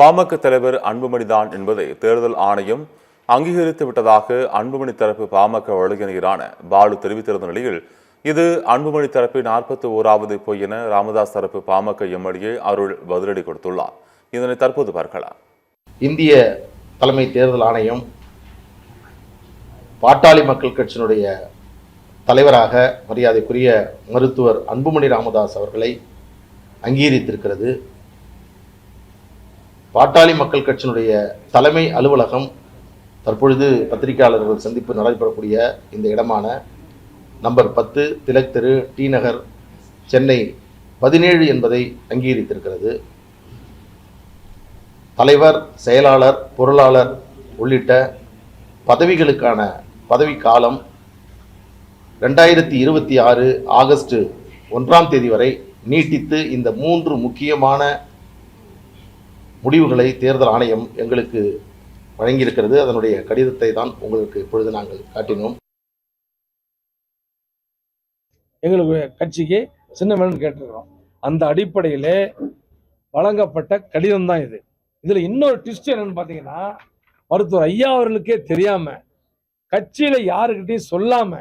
பாமக தலைவர் அன்புமணிதான் என்பதை தேர்தல் ஆணையம் அங்கீகரித்து விட்டதாக அன்புமணி தரப்பு பாமக வழக்கறிஞரான பாலு தெரிவித்திருந்த நிலையில் இது அன்புமணி தரப்பின் 41வது பொய் என ராமதாஸ் தரப்பு பாமக எம்எல்ஏ அருள் பதிலடி கொடுத்துள்ளார். இதனை தற்போது பார்க்கலாம். இந்திய தலைமை தேர்தல் ஆணையம் பாட்டாளி மக்கள் கட்சியினுடைய தலைவராக மரியாதைக்குரிய மருத்துவர் அன்புமணி ராமதாஸ் அவர்களை அங்கீகரித்திருக்கிறது. பாட்டாளி மக்கள் கட்சியினுடைய தலைமை அலுவலகம் தற்பொழுது பத்திரிகையாளர்கள் சந்திப்பு நடைபெறக்கூடிய இந்த இடமான நம்பர் 10 திலக் தெரு, டி நகர், சென்னை 17 என்பதை அங்கீகரித்திருக்கிறது. தலைவர், செயலாளர், பொருளாளர் உள்ளிட்ட பதவிகளுக்கான பதவி காலம் 2026 ஆகஸ்ட் 1ஆம் தேதி வரை நீட்டித்து இந்த 3 முக்கியமான முடிவுகளை தேர்தல் ஆணையம் எங்களுக்கு வழங்கியிருக்கிறது. அதனுடைய கடிதத்தை தான் உங்களுக்கு இப்பொழுது நாங்கள் காட்டினோம். எங்களுக்கு கட்சிக்கு சின்ன வேணும்னு கேட்டிருக்கிறோம். அந்த அடிப்படையில் வழங்கப்பட்ட கடிதம் தான் இது. இதில் இன்னொரு ட்விஸ்ட் என்னன்னு பார்த்தீங்கன்னா, மருத்துவர் ஐயா அவர்களுக்கே தெரியாம கட்சியில யாருக்கிட்டையும் சொல்லாம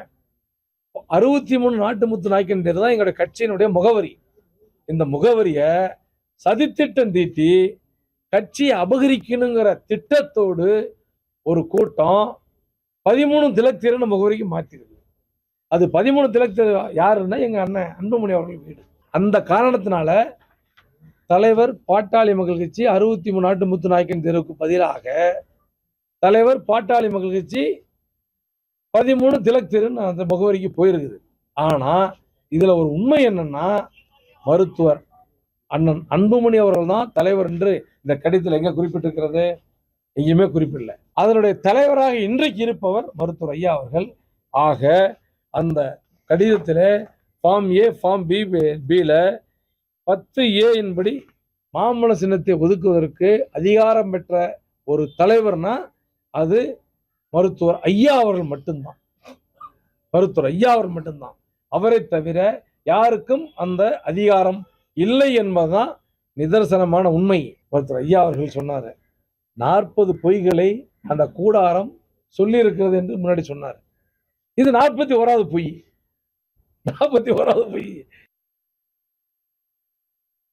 63 நாட்டு முத்து நாய்க்கின்றது தான் எங்களுடைய கட்சியினுடைய முகவரி. இந்த முகவரியை சதித்திட்டம் தீட்டி கட்சியை அபகரிக்கணுங்கிற திட்டத்தோடு ஒரு கூட்டம் 13 திலக் தெரு முகவரிக்கு மாற்றிருக்கு. அது 13 திலக் தெரு யாருன்னா எங்க அண்ணன் அன்புமணி அவர்கள் வீடு. அந்த காரணத்தினால தலைவர் பாட்டாளி மக்கள் கட்சி 63 நாட்டு முத்து நாயக்கன் தெருவுக்கு பதிலாக தலைவர் பாட்டாளி மக்கள் கட்சி 13 திலக் தெரு அந்த முகவரிக்கு போயிருக்குது. ஆனா இதுல ஒரு உண்மை என்னன்னா, மருத்துவர் அண்ணன் அன்புமணி அவர்கள் தான் தலைவர் என்று இந்த கடிதத்தில் எங்க குறிப்பிட்டிருக்கிறது? எங்கேயுமே குறிப்பிடல. அதனுடைய தலைவராக இன்றைக்கு இருப்பவர் மருத்துவர் ஐயா அவர்கள். ஆக அந்த கடிதத்தில் ஃபார்ம் ஏ, ஃபார்ம் பில 10A என்படி மாம்பழ சின்னத்தை ஒதுக்குவதற்கு அதிகாரம் பெற்ற ஒரு தலைவர்னா அது மருத்துவர் ஐயா அவர்கள் மட்டும்தான். மருத்துவர் ஐயா அவர்கள் மட்டும்தான். அவரை தவிர யாருக்கும் அந்த அதிகாரம் இல்லை என்பதுதான் நிதர்சனமான உண்மை. மருத்துவர் ஐயா அவர்கள் சொன்னார், 40 பொய்களை அந்த கூடாரம் சொல்லி இருக்கிறது என்று முன்னாடி சொன்னார். இது 41வது பொய். 41வது பொய்.